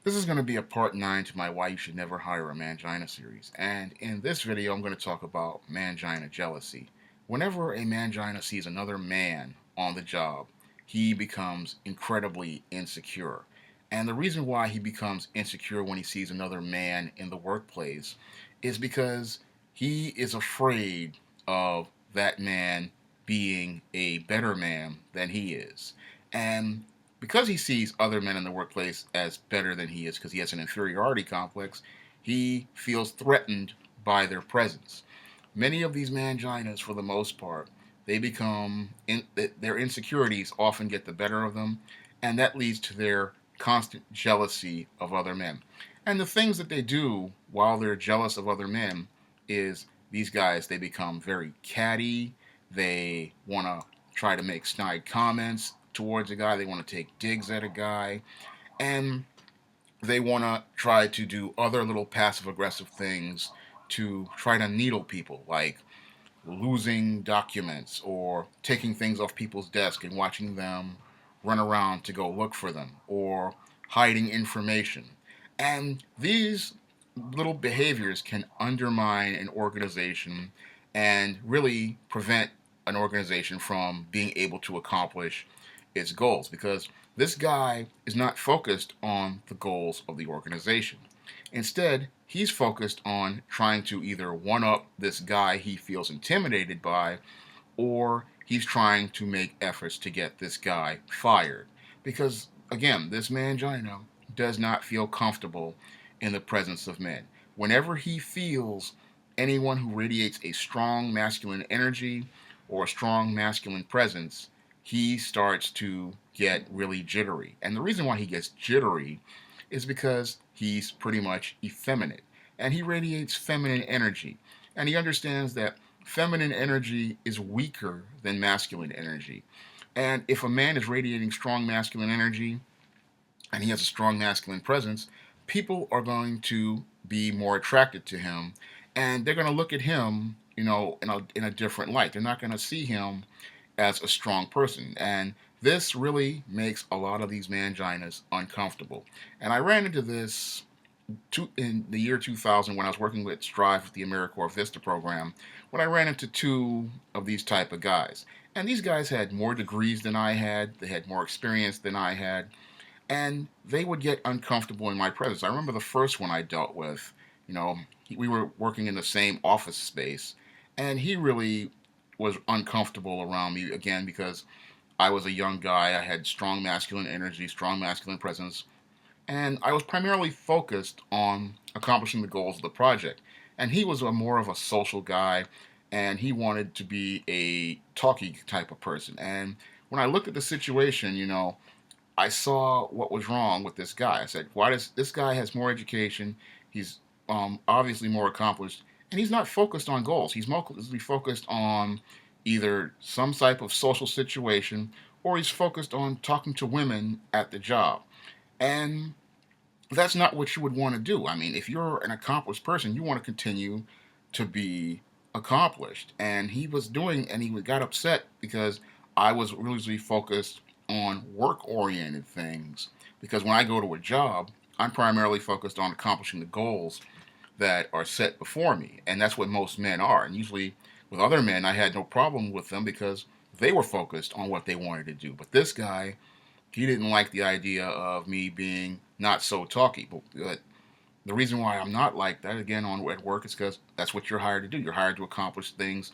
This is going to be a part 9 to my Why You Should Never Hire a Mangina series. And in this video, I'm going to talk about Mangina jealousy. Whenever a Mangina sees another man on the job, he becomes incredibly insecure. And the reason why he becomes insecure when he sees another man in the workplace is because he is afraid of that man being a better man than he is. And because he sees other men in the workplace as better than he is, because he has an inferiority complex, he feels threatened by their presence. Many of these manginas, for the most part, they become their insecurities often get the better of them, and that leads to their constant jealousy of other men. And the things that they do while they're jealous of other men is these guys, they become very catty. They want to try to make snide comments towards a guy. They want to take digs at a guy. And they want to try to do other little passive aggressive things to try to needle people, like losing documents or taking things off people's desk and watching them run around to go look for them, or hiding information. And these little behaviors can undermine an organization and really prevent an organization from being able to accomplish its goals, because this guy is not focused on the goals of the organization. Instead, he's focused on trying to either one up this guy he feels intimidated by, or he's trying to make efforts to get this guy fired. Because, again, this mangina does not feel comfortable in the presence of men. Whenever he feels anyone who radiates a strong masculine energy or a strong masculine presence, he starts to get really jittery. And the reason why he gets jittery is because he's pretty much effeminate. And he radiates feminine energy. And he understands that feminine energy is weaker than masculine energy. And if a man is radiating strong masculine energy and he has a strong masculine presence, people are going to be more attracted to him, and they're going to look at him, in a different light. They're not going to see him as a strong person. And this really makes a lot of these manginas uncomfortable. And I ran into this in the year 2000 when I was working with Strive with the AmeriCorps Vista program, when I ran into two of these type of guys. And these guys had more degrees than I had, they had more experience than I had, and they would get uncomfortable in my presence. I remember the first one I dealt with, we were working in the same office space, and he really was uncomfortable around me again because I was a young guy. I had strong masculine energy, strong masculine presence, and I was primarily focused on accomplishing the goals of the project. And he was more of a social guy, and he wanted to be a talky type of person. And when I looked at the situation, I saw what was wrong with this guy. I said, "Why does this guy has more education? He's obviously more accomplished, and he's not focused on goals. He's mostly focused on either some type of social situation, or he's focused on talking to women at the job." And that's not what you would want to do. I mean, if you're an accomplished person, you want to continue to be accomplished. And he got upset because I was really focused on work oriented things. Because when I go to a job, I'm primarily focused on accomplishing the goals that are set before me. And that's what most men are. And usually with other men, I had no problem with them because they were focused on what they wanted to do. But this guy, he didn't like the idea of me being not so talky. But the reason why I'm not like that, again, on at work, is because that's what you're hired to do. You're hired to accomplish things,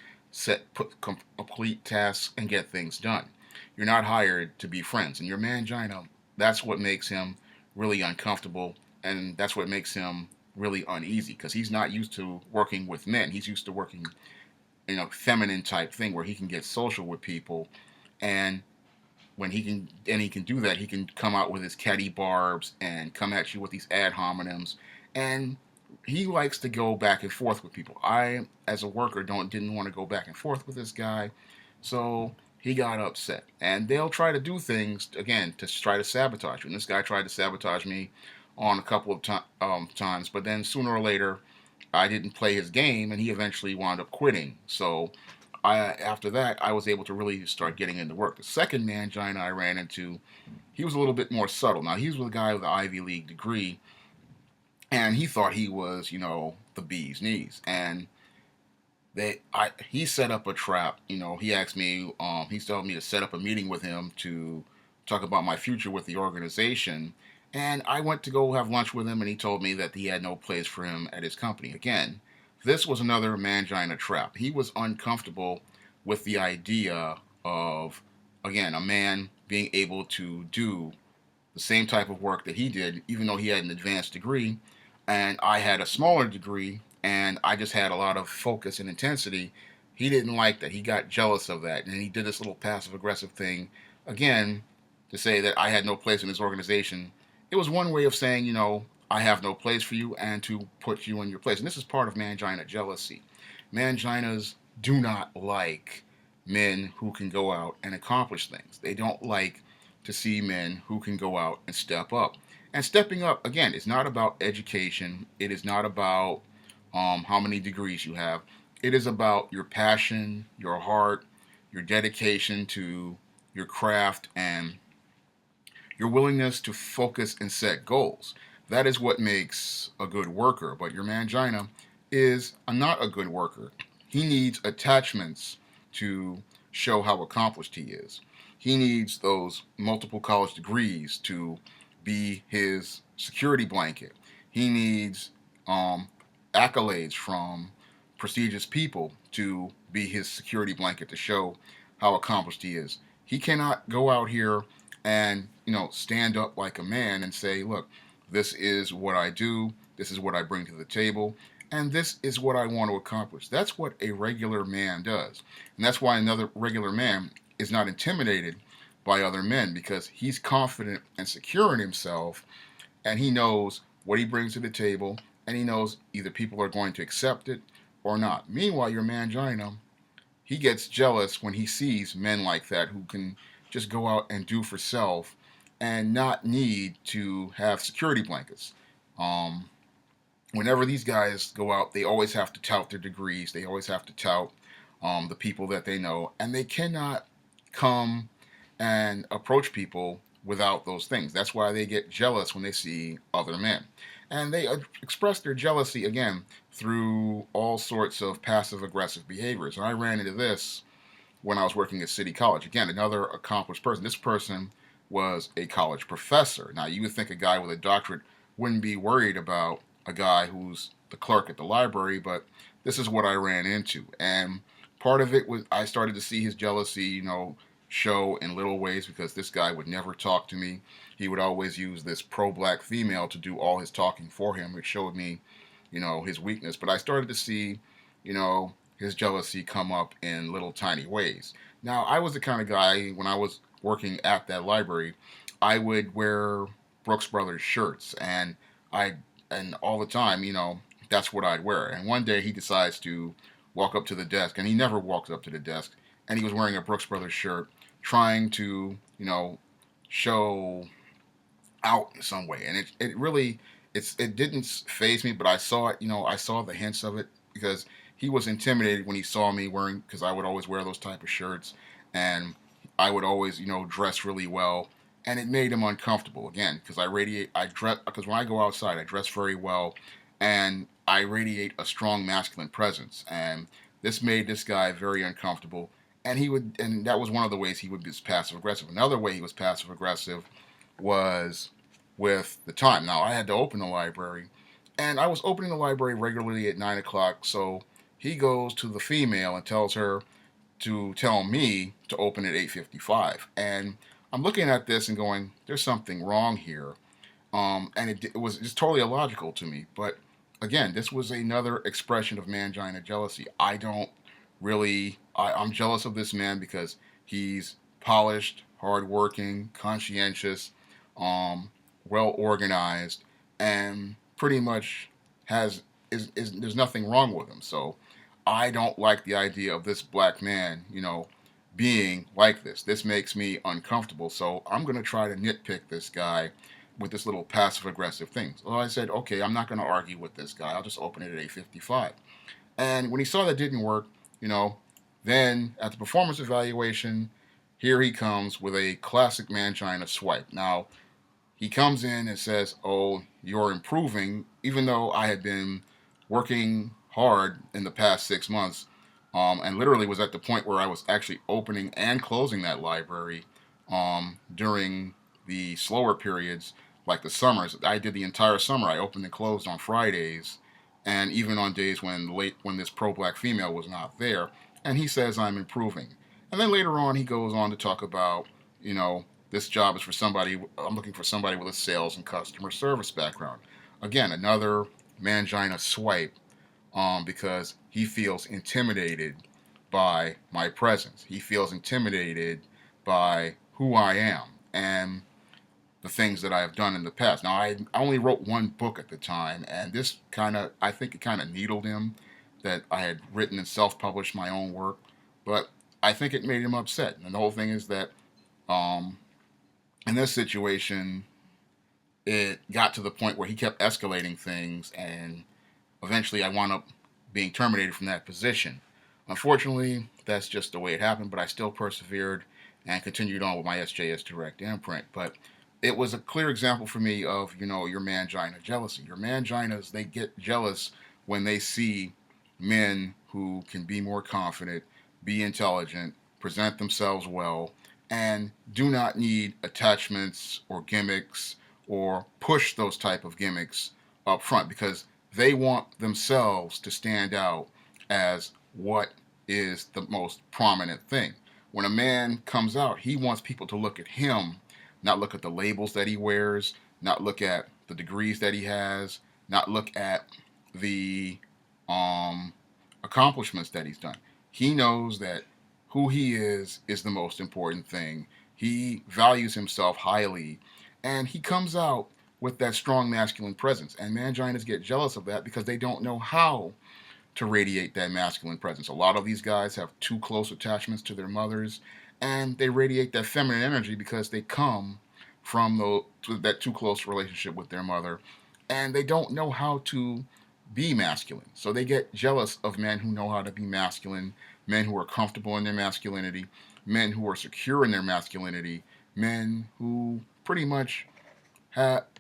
complete tasks, and get things done. You're not hired to be friends. And your mangina, that's what makes him really uncomfortable, and that's what makes him really uneasy, because he's not used to working with men. He's used to working in a feminine type thing where he can get social with people, and when he can do that, he can come out with his catty barbs and come at you with these ad hominems, and he likes to go back and forth with people. I, as a worker, didn't want to go back and forth with this guy, so he got upset. And they'll try to do things again to try to sabotage you. And this guy tried to sabotage me on a couple of times, but then sooner or later, I didn't play his game, and he eventually wound up quitting. So after that, I was able to really start getting into work. The second mangina I ran into, he was a little bit more subtle. Now, he was a guy with an Ivy League degree, and he thought he was, the bee's knees. And he set up a trap. He asked me, he told me to set up a meeting with him to talk about my future with the organization. And I went to go have lunch with him, and he told me that he had no place for him at his company. Again, this was another mangina trap. He was uncomfortable with the idea of, again, a man being able to do the same type of work that he did, even though he had an advanced degree, and I had a smaller degree, and I just had a lot of focus and intensity. He didn't like that. He got jealous of that, and he did this little passive aggressive thing, again, to say that I had no place in his organization. It was one way of saying, I have no place for you, and to put you in your place. And this is part of mangina jealousy. Manginas do not like men who can go out and accomplish things. They don't like to see men who can go out and step up. And stepping up, again, is not about education. It is not about how many degrees you have. It is about your passion, your heart, your dedication to your craft, and your willingness to focus and set goals. That is what makes a good worker. But your mangina is not a good worker. He needs attachments to show how accomplished he is. He needs those multiple college degrees to be his security blanket. He needs accolades from prestigious people to be his security blanket to show how accomplished he is. He cannot go out here and stand up like a man and say, look, this is what I do, this is what I bring to the table, and this is what I want to accomplish. That's what a regular man does. And that's why another regular man is not intimidated by other men, because he's confident and secure in himself, and he knows what he brings to the table, and he knows either people are going to accept it or not. Meanwhile, your mangina, he gets jealous when he sees men like that who can just go out and do for self and not need to have security blankets. Um, Whenever these guys go out, they always have to tout their degrees. They always have to tout the people that they know, and they cannot come and approach people without those things. That's why they get jealous when they see other men. And they express their jealousy, again, through all sorts of passive aggressive behaviors. And I ran into this when I was working at City College. Again, another accomplished person. This person was a college professor. Now, you would think a guy with a doctorate wouldn't be worried about a guy who's the clerk at the library, but this is what I ran into. And part of it was I started to see his jealousy, show in little ways, because this guy would never talk to me. He would always use this pro-black female to do all his talking for him, which showed me, his weakness. But I started to see, his jealousy come up in little tiny ways. Now, I was the kind of guy, when I was working at that library, I would wear Brooks Brothers shirts, and all the time, that's what I'd wear. And one day he decides to walk up to the desk, and he never walks up to the desk, and he was wearing a Brooks Brothers shirt, trying to, show out in some way. And it really, it didn't phase me, but I saw it, I saw the hints of it, because he was intimidated when he saw me wearing, because I would always wear those type of shirts, and I would always, dress really well, and it made him uncomfortable, again, because because when I go outside, I dress very well, and I radiate a strong masculine presence, and this made this guy very uncomfortable. And that was one of the ways he would be passive aggressive. Another way he was passive aggressive was with the time. Now, I had to open the library, and I was opening the library regularly at 9 o'clock. So he goes to the female and tells her to tell me to open at 8:55. And I'm looking at this and going, "There's something wrong here." And it was just totally illogical to me. But again, this was another expression of mangina jealousy. I'm jealous of this man because he's polished, hardworking, conscientious, well organized, and pretty much there's nothing wrong with him. So I don't like the idea of this black man, being like this. This makes me uncomfortable. So I'm going to try to nitpick this guy with this little passive aggressive thing. So I said, okay, I'm not going to argue with this guy. I'll just open it at 8:55. And when he saw that didn't work, Then at the performance evaluation, here he comes with a classic Mangina swipe. Now, he comes in and says, "Oh, you're improving," even though I had been working hard in the past 6 months, and literally was at the point where I was actually opening and closing that library during the slower periods, like the summers. I did the entire summer. I opened and closed on Fridays, and even on days when this pro-black female was not there. And he says I'm improving. And then later on, he goes on to talk about, you know, this job is for somebody. I'm looking for somebody with a sales and customer service background. Again, another Mangina swipe, because he feels intimidated by my presence. He feels intimidated by who I am and the things that I have done in the past. Now, I only wrote one book at the time, and this I think it kind of needled him that I had written and self published my own work, but I think it made him upset. And the whole thing is that um, in this situation, it got to the point where he kept escalating things, and eventually I wound up being terminated from that position. Unfortunately, that's just the way it happened, but I still persevered and continued on with my SJS direct imprint. But it was a clear example for me of, your mangina jealousy. Your manginas, they get jealous when they see men who can be more confident, be intelligent, present themselves well, and do not need attachments or gimmicks or push those type of gimmicks up front, because they want themselves to stand out as what is the most prominent thing. When a man comes out, he wants people to look at him, not look at the labels that he wears, not look at the degrees that he has, not look at the um, accomplishments that he's done. He knows that who he is the most important thing. He values himself highly, and he comes out with that strong masculine presence. And manginas get jealous of that because they don't know how to radiate that masculine presence. A lot of these guys have too close attachments to their mothers, and they radiate that feminine energy because they come from that too close relationship with their mother, and they don't know how to be masculine. So they get jealous of men who know how to be masculine, men who are comfortable in their masculinity, men who are secure in their masculinity, men who pretty much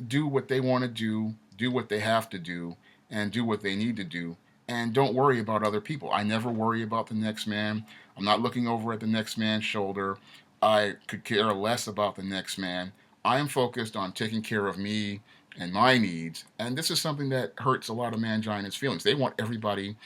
do what they want to do what they have to do, and do what they need to do, and don't worry about other people. I never worry about the next man. I'm not looking over at the next man's shoulder. I could care less about the next man. I am focused on taking care of me and my needs, and this is something that hurts a lot of mangina's feelings. They want everybody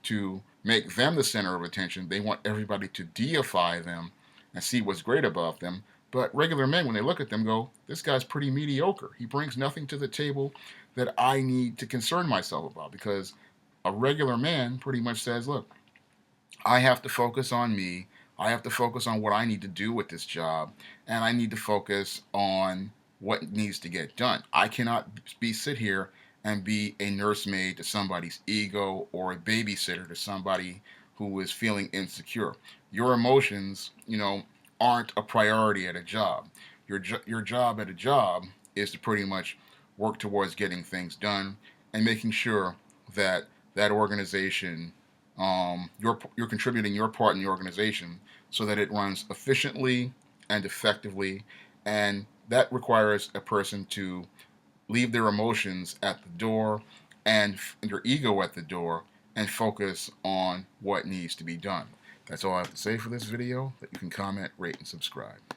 to make them the center of attention. They want everybody to deify them and see what's great about them. But regular men, when they look at them, go, "This guy's pretty mediocre. He brings nothing to the table that I need to concern myself about." Because a regular man pretty much says, "Look, I have to focus on me. I have to focus on what I need to do with this job, and I need to focus on what needs to get done. I cannot sit here and be a nursemaid to somebody's ego or a babysitter to somebody who is feeling insecure. Your emotions, aren't a priority at a job. Your job at a job is to pretty much work towards getting things done and making sure that that organization, you're contributing your part in the organization so that it runs efficiently and effectively, and that requires a person to leave their emotions at the door and their ego at the door and focus on what needs to be done. That's all I have to say for this video. That you can comment, rate, and subscribe.